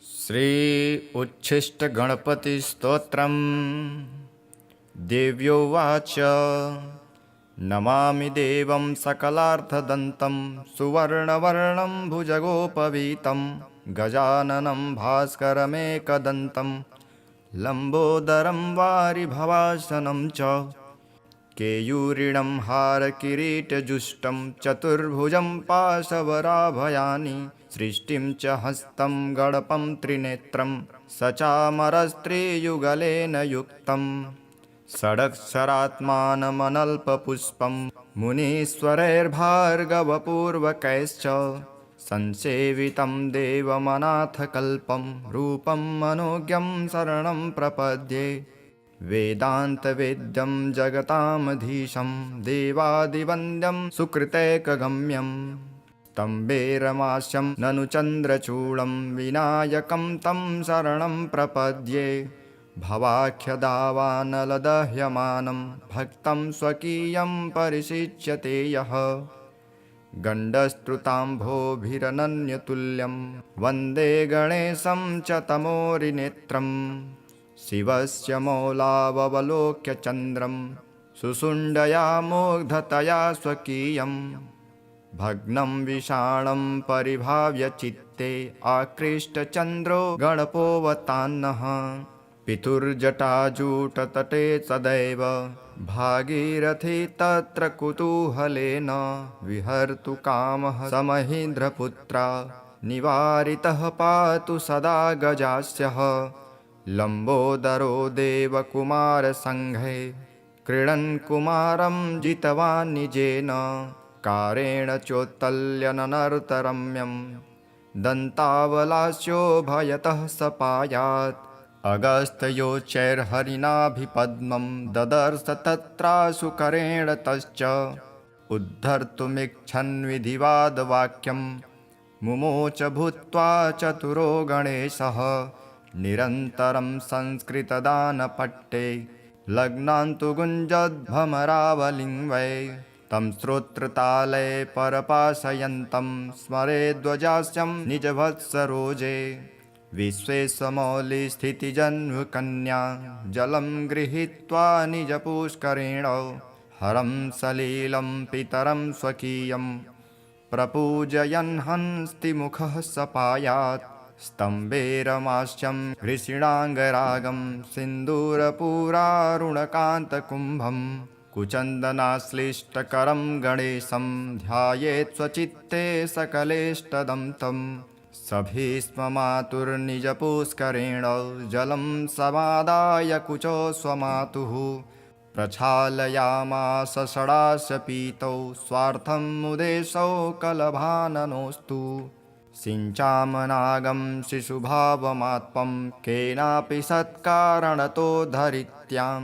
श्री उच्छिष्टगणपतिस्तोत्रम्। देव्योवाच नमामि देवं सकलार्थदन्तं सुवर्णवर्णं भुजगोपवीतं गजाननं भास्करमेकदन्तं लम्बोदरं वारिभवासनं च केयूरिणं हारकिरीटजुष्टं चतुर्भुजं पाशवराभयानि सृष्टिं च हस्तं गणपं त्रिनेत्रं सचामरस्त्रियुगलेन युक्तं षडक्षरात्मानमनल्पपुष्पं मुनीश्वरैर्भार्गवपूर्वकैश्च संसेवितं देवमनाथकल्पं रूपं मनोज्ञं शरणं प्रपद्ये। वेदान्तवेद्यं जगतामधीशं देवादिवन्द्यं सुकृतैकगम्यं स्तम्भेरमास्यं ननु चन्द्रचूडं विनायकं तं शरणं प्रपद्ये। भवाख्यदावानलदह्यमानं भक्तं स्वकीयं परिशिच्यते यः गण्डस्तुताम्भोभिरनन्यतुल्यं वन्दे गणेशं च तमोरिनेत्रम् शिवस्य मौलावलोक्य चन्द्रं सुषुण्डया मुग्धतया स्वकीयं भग्नं विषाणं परिभाव्य चित्ते आकृष्टचन्द्रो गणपोऽवतान्नः पितुर्जटाजूटतटे सदैव भागीरथी तत्र कुतूहलेन विहर्तु कामः स महीन्द्रपुत्रा निवारितः पातु सदा गजास्यः लम्बोदरो देवकुमारसङ्घे क्रीडन् कुमारं जितवान् निजेन कारेण चोत्तल्यननर्तरम्यं दन्तावलास्यो भयतः सपायात् अगस्त्योच्चैर्हरिणाभिपद्मं ददर्श तत्राशुकरेण तश्च उद्धर्तुमिच्छन् विधिवादवाक्यं मुमोच भूत्वा चतुरो गणेशः निरन्तरं संस्कृतदानपट्टे लग्नान्तु गुञ्जद्भ्रमरावलिं वै तं श्रोत्रताले परपाशयन्तं स्मरेद्वजास्यं निजवत्सरोजे विश्वेशमौलिस्थितिजन्मकन्या जलं गृहीत्वा निजपुष्करेण हरं सलीलं पितरं स्वकीयं प्रपूजयन् हंस्तिमुखः सपायात् स्तम्भेरमास्यं हृषीणाङ्गरागं सिन्दूरपूरारुणकान्तकुम्भं कुचन्दनाश्लिष्टकरं गणेशं ध्यायेत् स्वचित्ते सकलेष्टदं तं सभीष्म मातुर्निजपुष्करेण जलं समादाय कुचो स्वमातुः प्रक्षालयामास षडास्य पीतौ स्वार्थं मुदेशौ कलभाननोऽस्तु सिञ्चामनागं शिशुभावमात्मं केनापि सत्कारणतो धरित्यां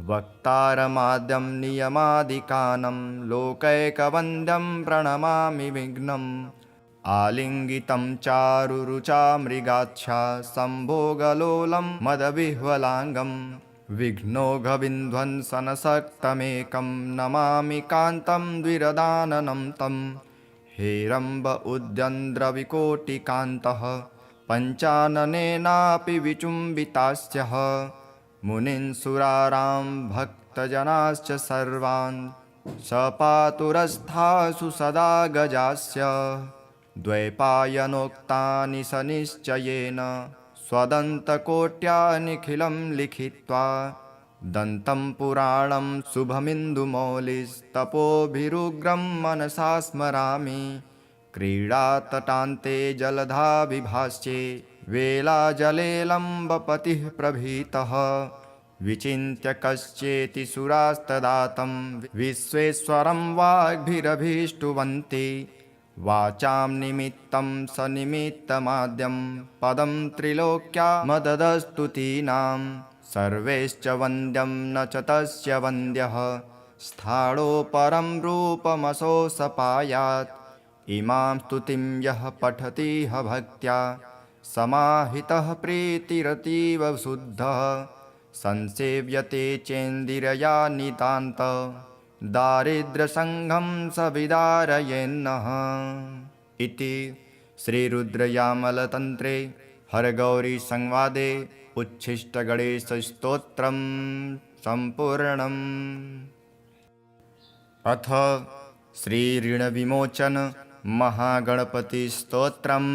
वक्तारमाद्यं नियमादिकानं लोकैकवन्द्यं प्रणमामि विघ्नम् आलिङ्गितं चारुरुचा मृगाच्छा सम्भोगलोलं मदविह्वलाङ्गं विघ्नौघविध्वंसनशक्तमेकं नमामि कान्तं द्विरदाननं तम् हेरम्ब उद्यन्द्रविकोटिकान्तः पञ्चाननेनापि विचुम्बितास्यः मुनीन् सुरारां भक्तजनाश्च सर्वान् स पातुरस्थासु सदा गजास्य द्वैपायनोक्तानि स निश्चयेन स्वदन्तकोट्या निखिलं लिखित्वा दन्तं पुराणं शुभमिन्दुमौलिस्तपोभिरुग्रं मनसा स्मरामि क्रीडातटान्ते जलधाविभास्ये वेलाजलेलम्बपतिः प्रभीतः विचिन्त्य कश्चेति सुरास्तदातं विश्वेश्वरं वाग्भिरभीष्टुवन्ति वाचां निमित्तं सनिमित्तमाद्यं पदं त्रिलोक्या मददस्तुतीनां सर्वैश्च वन्द्यं न च तस्य वन्द्यः स्थाणो परं रूपमसौ सपायात् इमां स्तुतिं यः पठतीह भक्त्या समाहितः प्रीतिरतीव शुद्धः संसेव्यते चेन्दिरया नितान्त दारिद्र्यसङ्घं स विदारयेन्नः इति श्रीरुद्रयामलतन्त्रे हरगौरी संवादे उच्छिष्टगणेशस्तोत्रम् सम्पूर्णम्। अथ श्रीऋणविमोचन महागणपतिस्तोत्रम्।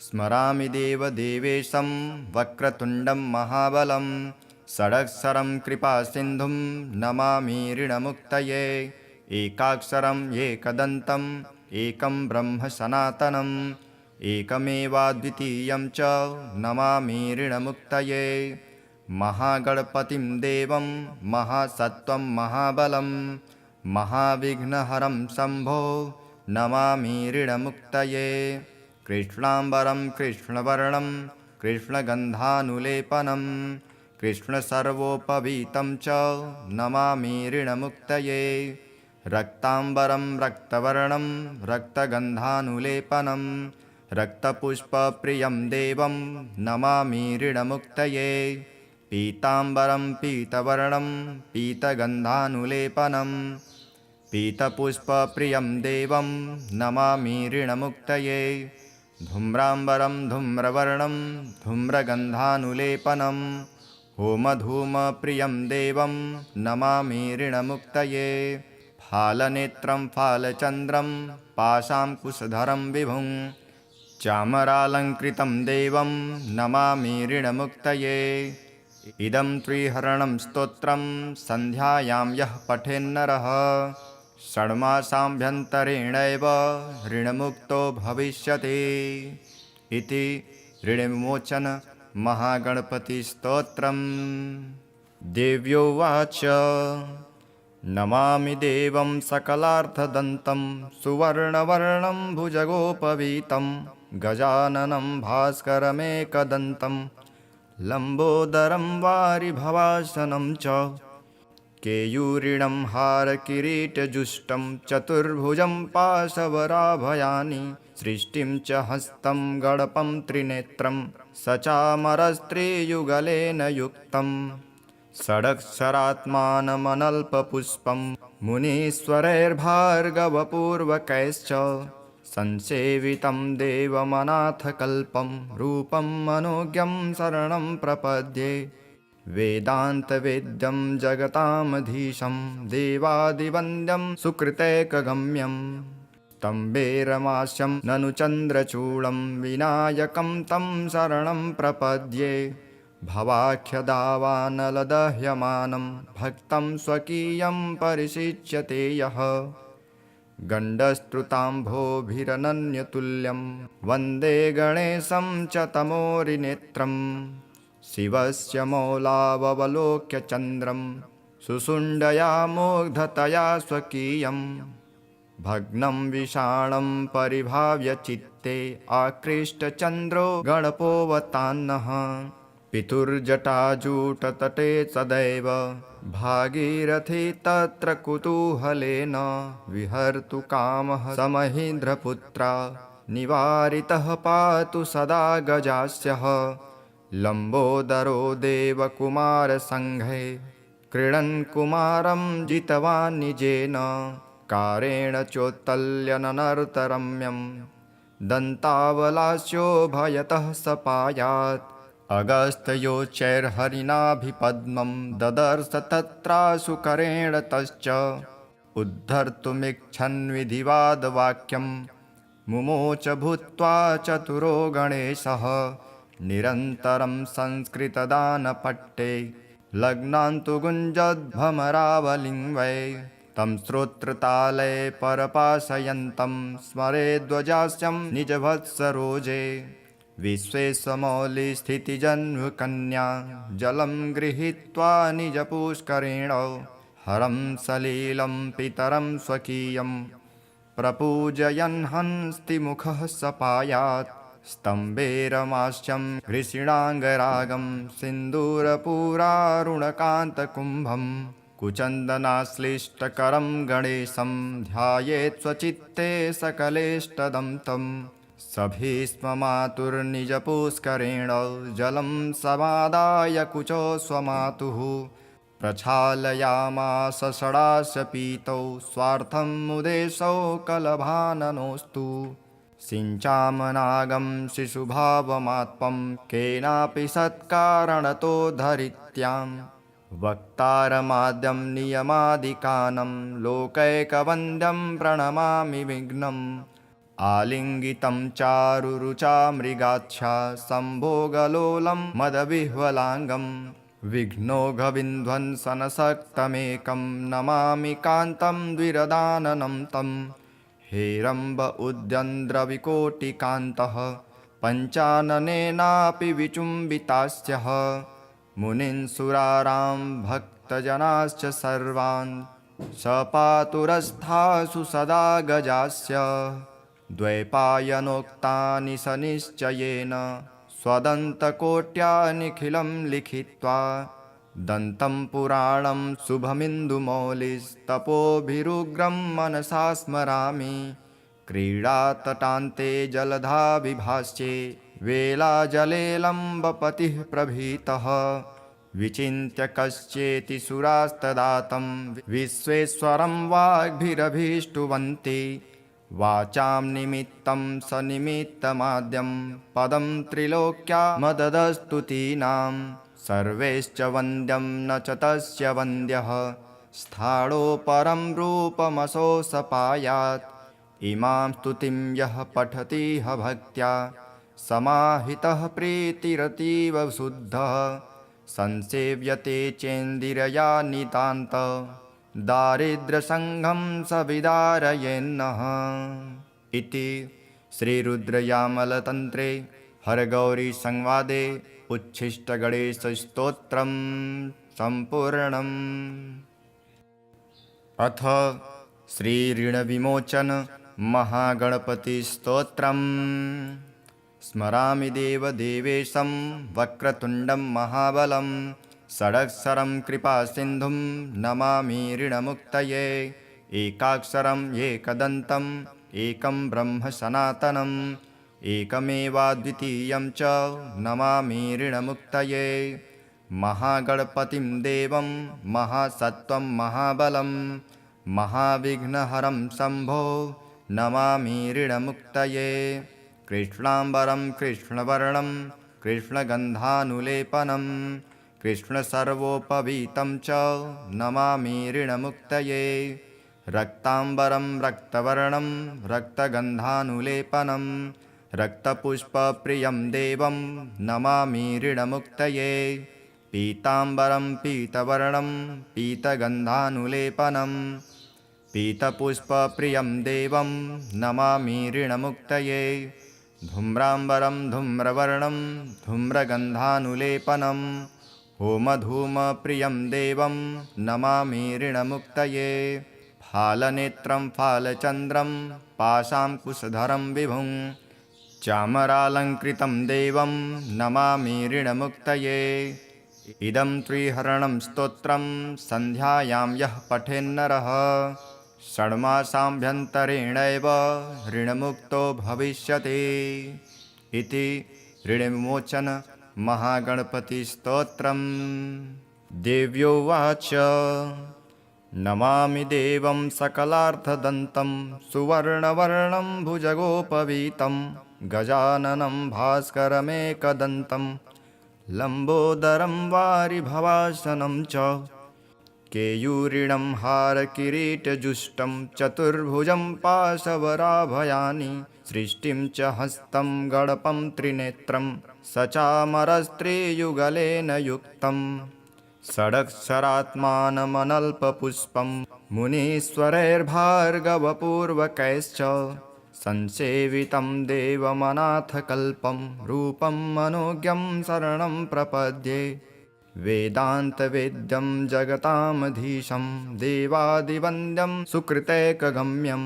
स्मरामि देवदेवेशं वक्रतुण्डं महाबलं षडक्षरं कृपासिन्धुं नमामि ऋणमुक्तये। एकाक्षरम् एकदन्तम् एकं ब्रह्म सनातनम् एकमेवाद्वितीयं च नमामि ऋणमुक्तये। महागणपतिं देवं महासत्त्वं महाबलं महाविघ्नहरं शम्भो नमामि ऋणमुक्तये। कृष्णाम्बरं कृष्णवर्णं कृष्णगन्धानुलेपनं कृष्णसर्वोपवीतं च नमामि ऋणमुक्तये। रक्ताम्बरं रक्तवर्णं रक्तगन्धानुलेपनं रक्तपुष्पप्रियं देवं नमामि ऋणमुक्तये। पीताम्बरं पीतवर्णं पीतगन्धानुलेपनं पीतपुष्पप्रियं देवं नमामि ऋणमुक्तये। धूम्राम्बरं धूम्रवर्णं धूम्रगन्धानुलेपनं होमधूमप्रियं देवं नमामि ऋणमुक्तये। फालनेत्रं फालचन्द्रं पाशाङ्कुशधरं विभुं चामरालङ्कृतं देवं नमामि ऋणमुक्तये। इदं त्रिहरणं स्तोत्रं सन्ध्यायां यः पठेन्नरः षण्मासाभ्यन्तरेणैव ऋणमुक्तो भविष्यति। इति ऋणविमोचन महागणपतिस्तोत्रम्। देव्योवाच नमामि देवं सकलार्थदन्तं सुवर्णवर्णं भुजगोपवीतं गजाननं भास्करमेकदन्तं लम्बोदरं वारिभवासनं च केयूरिणं हारकिरीटजुष्टं चतुर्भुजं पाशवराभयानि सृष्टिं च हस्तं गणपं त्रिनेत्रं सचामरस्त्रियुगलेन युक्तम् षडक्षरात्मानमनल्पपुष्पं मुनीश्वरैर्भार्गवपूर्वकैश्च संसेवितं देवमनाथकल्पं रूपं मनोज्ञं शरणं प्रपद्ये। वेदान्तवेद्यं जगतामधीशं देवादिवन्द्यं सुकृतैकगम्यं स्तम्भेरमास्यं ननु चन्द्रचूडं विनायकं तं शरणं प्रपद्ये। भवाख्यदावानलदह्यमानं भक्तं स्वकीयं परिशिच्यते यः गण्डस्तुताम्भोभिरनन्यतुल्यं वन्दे गणेशं च तमोरिनेत्रम्। शिवस्य मौलावलोक्य चन्द्रं सुषुण्डया मुग्धतया स्वकीयं भग्नं विषाणं परिभाव्य चित्ते आकृष्टचन्द्रो गणपोऽवतान्नः। पितुर्जटाजूटतटे सदैव भागीरथी तत्र कुतूहलेन विहर्तु कामः स महीन्द्रपुत्रा निवारितः पातु सदा गजास्यः। लम्बोदरो देवकुमारसङ्घे क्रीडन् कुमारं जितवान् निजेन कारेण चोत्तल्यननर्तरम्यं दन्तावलास्यो भयतः सपायात्। अगस्त्योच्चैर्हरिणाभिपद्मं ददर्श तत्राशुकरेण तश्च उद्धर्तुमिच्छन् विधिवादवाक्यं मुमोच भूत्वा चतुरो गणेशः। निरन्तरं संस्कृतदानपट्टे लग्नान्तु गुञ्जद्भ्रमरावलिं वै तं श्रोत्रताले परपाशयन्तं स्मरेद्वजास्यं निजवत्सरोजे। विश्वेशमौलिस्थितिजन्मकन्या जलं गृहीत्वा निजपुष्करेण हरं सलीलं पितरं स्वकीयं प्रपूजयन् हंस्तिमुखः सपायात्। स्तम्भेरमास्यं घृषिणाङ्गरागं सिन्दूरपूरारुणकान्तकुम्भं कुचन्दनाश्लिष्टकरं गणेशं ध्यायेत् स्वचित्ते सकलेष्टदं तं। सभीष्म मातुर्निजपुष्करेण जलं समादाय कुचो स्वमातुः प्रक्षालयामास षडाश पीतौ स्वार्थं मुदेशौ कलभाननोऽस्तु। सिञ्चामनागं शिशुभावमात्मं केनापि सत्कारणतो धरित्याम् वक्तारमाद्यं नियमादिकानं लोकैकवन्द्यं प्रणमामि विघ्नम् आलिङ्गितं चारुरुचा मृगाच्छा सम्भोगलोलं मदविह्वलाङ्गं विघ्नौघविध्वंसनशक्तमेकं नमामि कान्तं द्विरदाननं तं हेरम्ब उद्यन्द्रविकोटिकान्तः पञ्चाननेनापि विचुम्बितास्यः मुनीन्सुरारां भक्तजनाश्च सर्वान् सपातुरस्थासु सदा गजास्य द्वैपायनोक्तानि स निश्चयेन स्वदन्तकोट्या निखिलं लिखित्वा दन्तं पुराणं शुभमिन्दुमौलिस्तपोभिरुग्रं मनसा स्मरामि क्रीडातटान्ते जलधा विभास्ये वेलाजलेलम्बपतिः प्रभीतः विचिन्त्य कश्चेति सुरास्तदातं विश्वेश्वरं वाग्भिरभीष्टुवन्ति वाचां निमित्तं सनिमित्तमाद्यं पदं त्रिलोक्या मददस्तुतीनां सर्वैश्च वन्द्यं न च तस्य वन्द्यः स्थाणो परं रूपमसौ सपायात् इमां स्तुतिं यः पठतिह भक्त्या समाहितः प्रीतिरतीव शुद्धः संसेव्यते चेन्दिरया नितान्त दारिद्र्यसङ्घं स विदारयेन्नः इति श्रीरुद्रयामलतन्त्रे हरगौरीसंवादे उच्छिष्टगणेशस्तोत्रं सम्पूर्णम्। अथ श्रीऋणविमोचन महागणपतिस्तोत्रम्। स्मरामि देवदेवेशं वक्रतुण्डं महाबलं षडक्षरं कृपासिन्धुं नमामि ऋणमुक्तये एकाक्षरं एकदन्तम् एकं ब्रह्म सनातनम् एकमेवाद्वितीयं च नमामि ऋणमुक्तये महागणपतिं देवं महासत्त्वं महाबलं महाविघ्नहरं शम्भो नमामि ऋणमुक्तये कृष्णाम्बरं कृष्णवर्णं कृष्णगन्धानुलेपनं कृष्णसर्वोपवीतं च नमामि ऋणमुक्तये रक्ताम्बरं रक्तवर्णं रक्तगन्धानुलेपनं रक्तपुष्पप्रियं देवं नमामि ऋणमुक्तये पीताम्बरं पीतवर्णं पीतगन्धानुलेपनं पीतपुष्पप्रियं देवं नमामि ऋणमुक्तये धूम्राम्बरं धूम्रवर्णं धूम्रगन्धानुलेपनं होमधूमप्रियं देवं नमामि ऋणमुक्तये फालनेत्रं फालचन्द्रं पाशाङ्कुशधरं विभुं चामरालङ्कृतं देवं नमामि ऋणमुक्तये इदं त्रिहरणं स्तोत्रं सन्ध्यायां यः पठेन्नरः षण्मासाभ्यन्तरेणैव ऋणमुक्तो भविष्यति इति ऋणविमोचन महागणपतिस्तोत्रम्। देव्योवाच नमामि देवं सकलार्थदन्तं सुवर्णवर्णं भुजगोपवीतं गजाननं भास्करमेकदन्तं लम्बोदरं वारिभवासनं च केयूरिणं हारकिरीटजुष्टं चतुर्भुजं पाशवराभयानि सृष्टिं च हस्तं गणपं त्रिनेत्रं सचामरस्त्रियुगलेन युक्तं षडक्षरात्मानमनल्पपुष्पं मुनीश्वरैर्भार्गवपूर्वकैश्च संसेवितं देवमनाथकल्पं रूपं मनोज्ञं शरणं प्रपद्ये वेदान्तवेद्यं जगतामधीशं देवादिवन्द्यं सुकृतैकगम्यं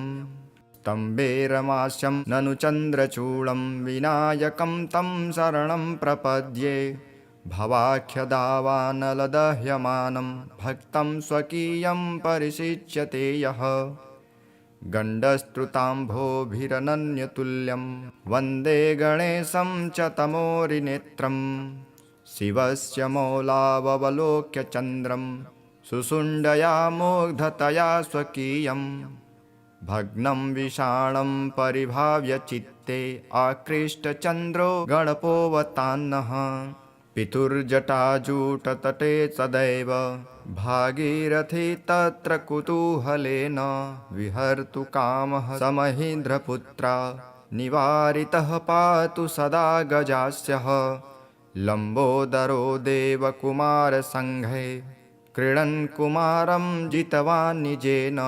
स्तम्भेरमास्यं ननु चन्द्रचूडं विनायकं तं शरणं प्रपद्ये भवाख्यदावानलदह्यमानं भक्तं स्वकीयं परिशिच्यते यः गण्डस्तुताम्भोभिरनन्यतुल्यं वन्दे गणेशं च तमोरिनेत्रम् शिवस्य मौलावलोक्य चन्द्रं सुषुण्डया मुग्धतया स्वकीयं भग्नं विषाणं परिभाव्य चित्ते आकृष्टचन्द्रो गणपोऽवतान्नः पितुर्जटाजूटतटे सदैव भागीरथी तत्र कुतूहलेन विहर्तु कामः स महीन्द्रपुत्रा निवारितः पातु सदा गजास्यः लम्बोदरो देवकुमारसङ्घे क्रीडन् कुमारं जितवान् निजेन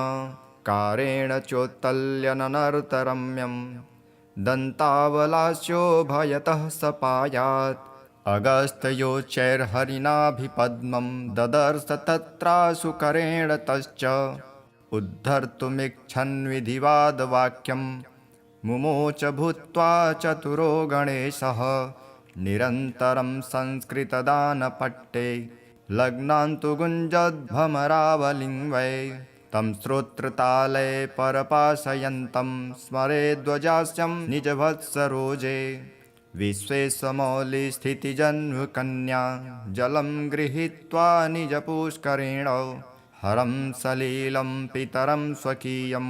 कारेण चोत्तल्यननर्तरम्यं दन्तावलास्यो भयतः सपायात् अगस्त्योच्चैर्हरिणाभिपद्मं ददर्श तत्राशु करेण तश्च उद्धर्तुमिच्छन् विधिवादवाक्यं मुमोच भूत्वा चतुरो गणेशः निरन्तरं संस्कृतदानपट्टे लग्नान्तु गुञ्जद्भ्रमरावलिं वै तं श्रोत्रताले परपाशयन्तं स्मरेद्वजास्यं निजवत्सरोजे विश्वेशमौलिस्थितिजन्मकन्या जलं गृहीत्वा निजपुष्करेण हरं सलीलं पितरं स्वकीयं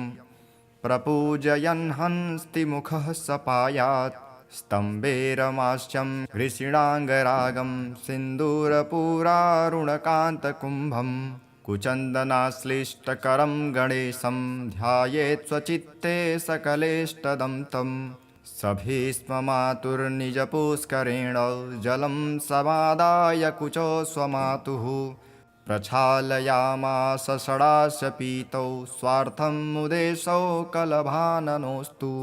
प्रपूजयन् हंस्तिमुखः सपायात् स्तम्भेरमाश्चं ऋषीणाङ्गरागं सिन्दूरपूरारुणकान्तकुम्भं कुचन्दनाश्लिष्टकरं गणेशं ध्यायेत् स्वचित्ते सकलेष्टदं तं सभीष्म मातुर्निजपुष्करेण जलं समादाय कुचो स्वमातुः प्रक्षालयामास षडास्य पीतौ स्वार्थं मुदेशौ कलभाननोऽस्तु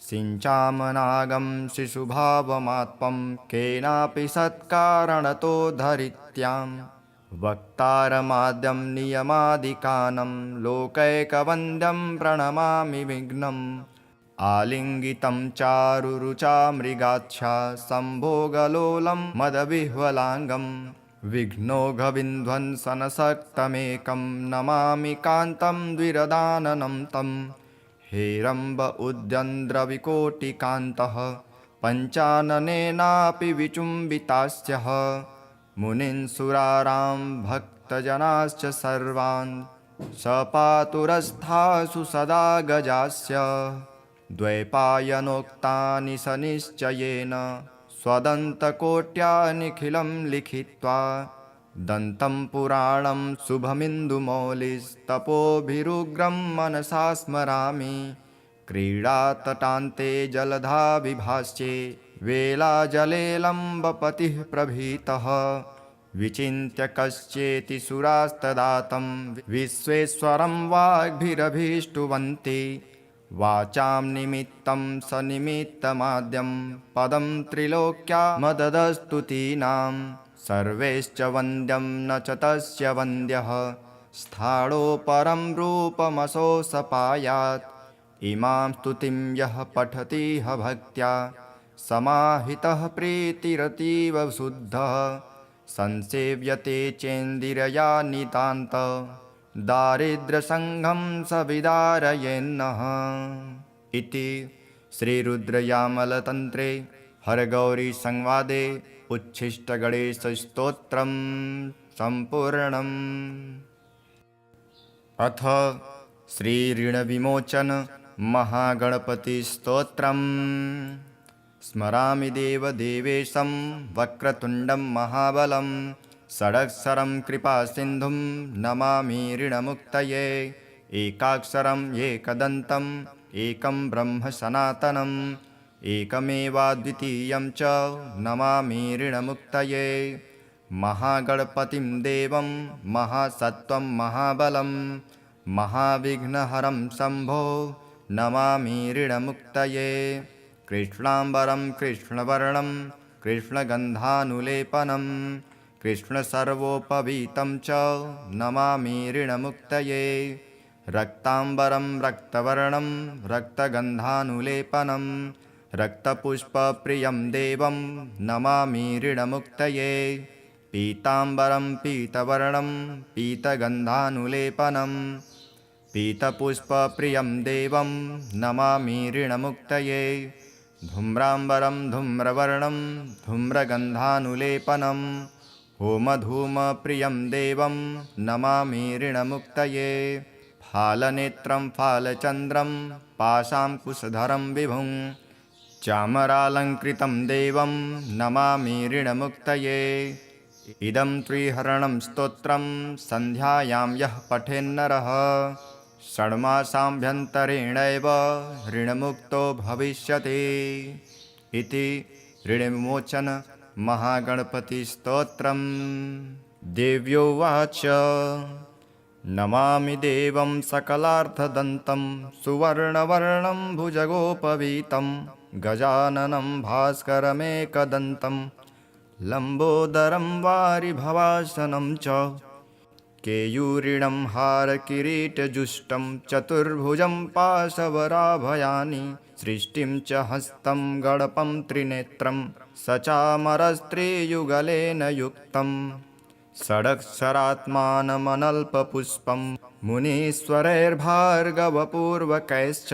सिञ्चामनागं शिशुभावमात्मं केनापि सत्कारणतो धरित्यां वक्तारमाद्यं नियमादिकानं लोकैकवन्द्यं प्रणमामि विघ्नम् आलिङ्गितं चारुरुचा मृगाच्छा सम्भोगलोलं मदविह्वलाङ्गं विघ्नौघविध्वंसनशक्तमेकं नमामि कान्तं द्विरदाननं तं हेरम्ब उद्यन्द्रविकोटिकान्तः पञ्चाननेनापि विचुम्बितास्यः मुनीन् सुरारां भक्तजनाश्च सर्वान् स पातुरस्थासु सदा गजास्य द्वैपायनोक्तानि स निश्चयेन स्वदन्तकोट्या निखिलं लिखित्वा दन्तं पुराणं शुभमिन्दुमौलिस्तपोभिरुग्रं मनसा स्मरामि क्रीडातटान्ते जलधा विभास्ये वेलाजलेलम्बपतिः प्रभीतः विचिन्त्य कश्चेति सुरास्तदातं विश्वेश्वरं वाग्भिरभीष्टुवन्ति वाचां निमित्तं सनिमित्तमाद्यं पदं त्रिलोक्या मददस्तुतीनां सर्वैश्च वन्द्यं न च तस्य वन्द्यः स्थाणो परं रूपमसौ सपायात् इमां स्तुतिं यः पठतीह भक्त्या समाहितः प्रीतिरतीव शुद्धः संसेव्यते चेन्दिरया नितान्त दारिद्र्यसङ्घं स विदारयेन्नः इति श्रीरुद्रयामलतन्त्रे हरगौरीसंवादे उच्छिष्टगणेशस्तोत्रं सम्पूर्णम्। अथ श्रीऋणविमोचन महागणपतिस्तोत्रम्। स्मरामि देवदेवेशं वक्रतुण्डं महाबलं षडक्षरं कृपासिन्धुं नमामि ऋणमुक्तये एकाक्षरं एकदन्तम् एकं ब्रह्म सनातनम् एकमेवाद्वितीयं च नमामि ऋणमुक्तये महागणपतिं देवं महासत्त्वं महाबलं महाविघ्नहरं शम्भो नमामि ऋणमुक्तये कृष्णाम्बरं कृष्णवर्णं कृष्णगन्धानुलेपनं कृष्णसर्वोपवीतं च नमामि ऋणमुक्तये रक्ताम्बरं रक्तवर्णं रक्तगन्धानुलेपनं रक्तपुष्पप्रियं देवं नमामि ऋणमुक्तये पीताम्बरं पीतवर्णं पीतगन्धानुलेपनं पीतपुष्पप्रियं देवं नमामि ऋणमुक्तये धूम्राम्बरं धूम्रवर्णं धूम्रगन्धानुलेपनं होमधूमप्रियं देवं नमामि ऋणमुक्तये फालनेत्रं फालचन्द्रं पाशाङ्कुशधरं विभुं चामरालङ्कृतं देवं नमामि ऋणमुक्तये। इदं त्रिहरणं स्तोत्रं सन्ध्यायां यः पठेन्नरः षण्मासाभ्यन्तरेणैव ऋणमुक्तो भविष्यति इति ऋणविमोचन महागणपतिस्तोत्रम्। देव्योवाच नमामि देवं सकलार्थदन्तं सुवर्णवर्णं भुजगोपवीतं गजाननं भास्करमेकदन्तं लम्बोदरं वारिभवासनं च केयूरिणं हारकिरीटजुष्टं चतुर्भुजं पाशवराभयानि सृष्टिं च हस्तं गणपं त्रिनेत्रं सचामरस्त्रियुगलेन युक्तं षडक्षरात्मानमनल्पपुष्पं मुनीश्वरैर्भार्गवपूर्वकैश्च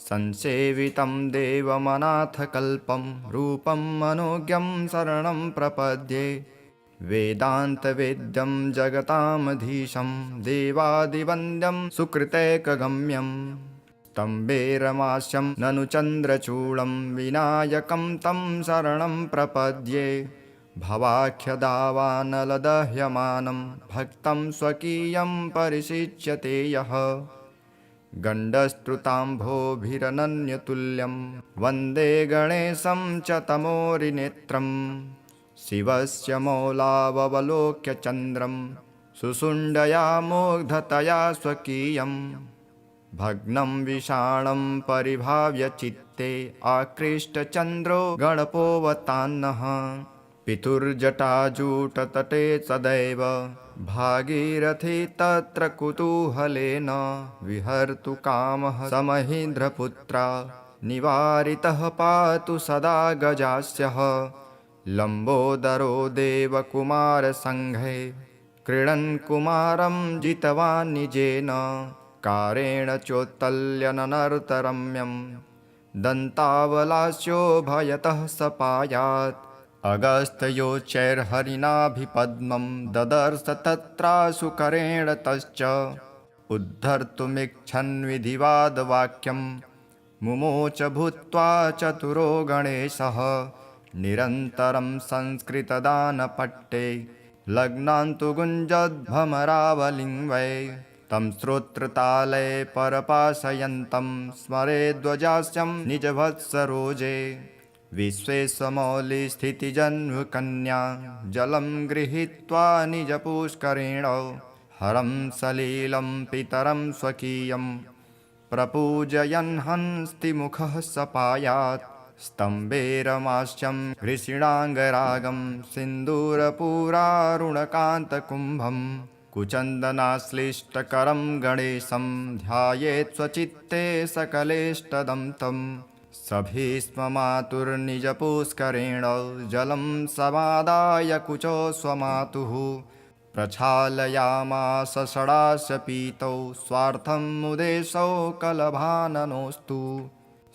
संसेवितं देवमनाथकल्पं रूपं मनोज्ञं शरणं प्रपद्ये। वेदान्तवेद्यं जगतामधीशं देवादिवन्द्यं सुकृतैकगम्यं स्तम्भेरमास्यं ननु चन्द्रचूडं विनायकं तं शरणं प्रपद्ये। भवाख्यदावानलदह्यमानं भक्तं स्वकीयं परिशिच्यते यः गण्डस्तुताम्भोभिरनन्यतुल्यं वन्दे गणेशं च तमोरिनेत्रम् शिवस्य मौलावलोक्य चन्द्रं सुषुण्डया मुग्धतया स्वकीयं भग्नं विषाणं परिभाव्य चित्ते आकृष्टचन्द्रो गणपोऽवतान्नः पितुर्जटाजूटतटे सदैव भागीरथी तत्र कुतूहलेन विहर्तु कामः स महीन्द्रपुत्रा निवारितः पातु सदा गजास्यः लम्बोदरो देवकुमारसङ्घे क्रीडन् कुमारं जितवान् निजेन कारेण चोत्तल्यननर्तरम्यं दन्तावलास्यो भयतः सपायात् अगस्त्योच्चैर्हरिणाभिपद्मं ददर्श तत्राशुकरेण तश्च उद्धर्तुमिच्छन् विधिवादवाक्यं मुमोच भूत्वा चतुरो गणेशः निरन्तरं संस्कृतदानपट्टे लग्नान्तु गुञ्जद्भ्रमरावलिङ्गै तं श्रोत्रताले परपाशयन्तं स्मरेद्वजास्यं निजवत्सरोजे विश्वेशमौलिस्थितिजन्मकन्या जलं गृहीत्वा निजपुष्करेण हरं सलीलं पितरं स्वकीयं प्रपूजयन् हंस्तिमुखः सपायात् स्तम्भेरमास्यं घृषिणाङ्गरागं सिन्दूरपूरारुणकान्तकुम्भं कुचन्दनाश्लिष्टकरं गणेशं ध्यायेत् स्वचित्ते सकलेष्टदं तं सभीष्म मातुर्निजपुष्करेण जलं समादाय कुचो स्वमातुः प्रक्षालयामास षडास्य पीतौ स्वार्थं मुदेशौ कलभाननोऽस्तु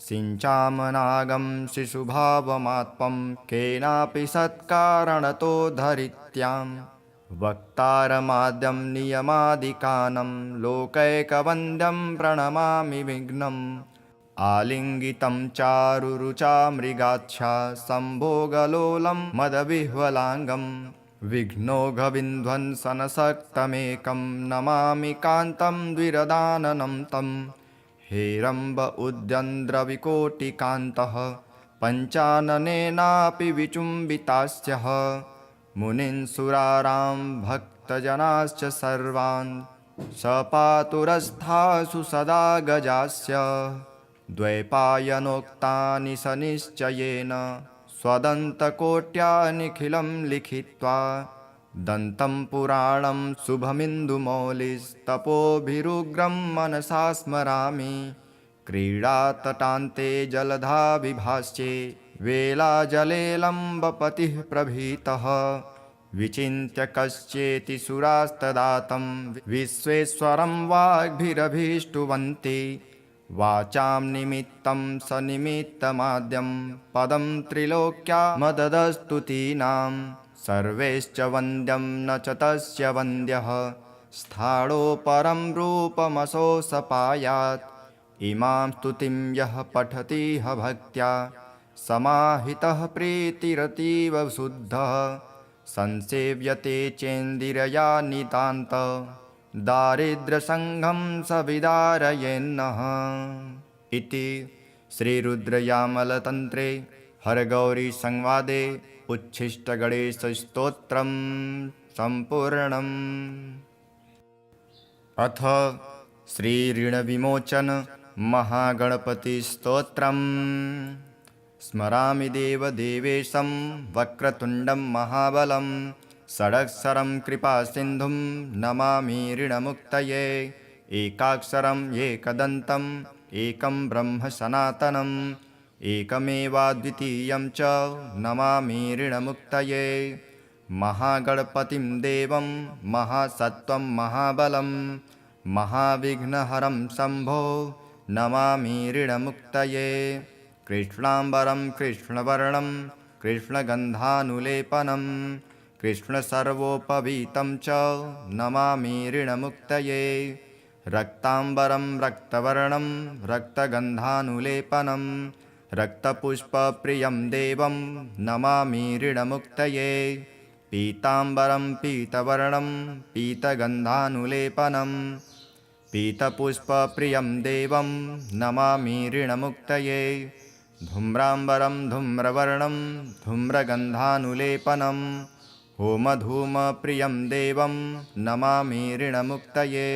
सिञ्चामनागं शिशुभावमात्मं केनापि सत्कारणतो धरित्यां वक्तारमाद्यं नियमादिकानं लोकैकवन्द्यं प्रणमामि विघ्नम् आलिङ्गितं चारुरुचा मृगाच्छा सम्भोगलोलं मदविह्वलाङ्गं विघ्नौघविध्वंसनशक्तमेकं नमामि कान्तं द्विरदाननं तं हेरम्ब उद्यन्द्रविकोटिकान्तः पञ्चाननेनापि विचुम्बितास्यः मुनीन् सुरारां भक्तजनाश्च सर्वान् स पातुरस्थासु सदा गजास्य द्वैपायनोक्तानि स निश्चयेन स्वदन्तकोट्या निखिलं लिखित्वा दन्तं पुराणं शुभमिन्दुमौलिस्तपोभिरुग्रं मनसा स्मरामि क्रीडातटान्ते जलधा विभास्ये वेलाजलेलम्बपतिः प्रभीतः विचिन्त्य कश्चेति सुरास्तदातं विश्वेश्वरं वाग्भिरभीष्टुवन्ति वाचां निमित्तं सनिमित्तमाद्यं पदं त्रिलोक्या मददस्तुतीनां सर्वैश्च वन्द्यं न च तस्य वन्द्यः स्थाणो परं रूपमसोऽसपायात् इमां स्तुतिं यः पठति ह भक्त्या समाहितः प्रीतिरतीव शुद्धः संसेव्यते चेन्दिरया नितान्त दारिद्र्यसङ्घं स विदारयेन्नः इति श्रीरुद्रयामलतन्त्रे हरगौरीसंवादे उच्छिष्टगणेशस्तोत्रं सम्पूर्णम्। अथ श्रीऋणविमोचन महागणपतिस्तोत्रम्। स्मरामि देवदेवेशं वक्रतुण्डं महाबलं षडक्षरं कृपासिन्धुं नमामि ऋणमुक्तये एकाक्षरं एकदन्तम् एकं ब्रह्म सनातनम् एकमेवाद्वितीयं च नमामि ऋणमुक्तये महागणपतिं देवं महासत्त्वं महाबलं महाविघ्नहरं शम्भो नमामि ऋणमुक्तये कृष्णाम्बरं कृष्णवर्णं कृष्णगन्धानुलेपनं कृष्णसर्वोपवीतं च नमामि ऋणमुक्तये रक्ताम्बरं रक्तवर्णं रक्तगन्धानुलेपनं रक्तपुष्पप्रियं देवं नमामि ऋणमुक्तये पीताम्बरं पीतवर्णं पीतगन्धानुलेपनं पीतपुष्पप्रियं देवं नमामि ऋणमुक्तये धूम्राम्बरं धूम्रवर्णं धूम्रगन्धानुलेपनं होमधूमप्रियं देवं नमामि ऋणमुक्तये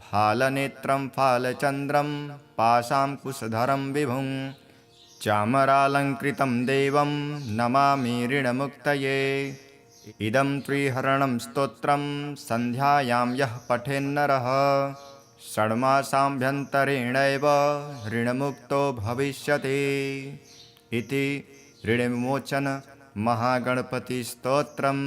फालनेत्रं फालचन्द्रं पाशाङ्कुशधरं विभुं चामरालङ्कृतं देवं नमामि ऋणमुक्तये इदं त्रिहरणं स्तोत्रं सन्ध्यायां यः पठेन्नरः षड्मासाभ्यन्तरेणैव ऋणमुक्तो भविष्यति इति ऋणविमोचन महागणपतिस्तोत्रम्।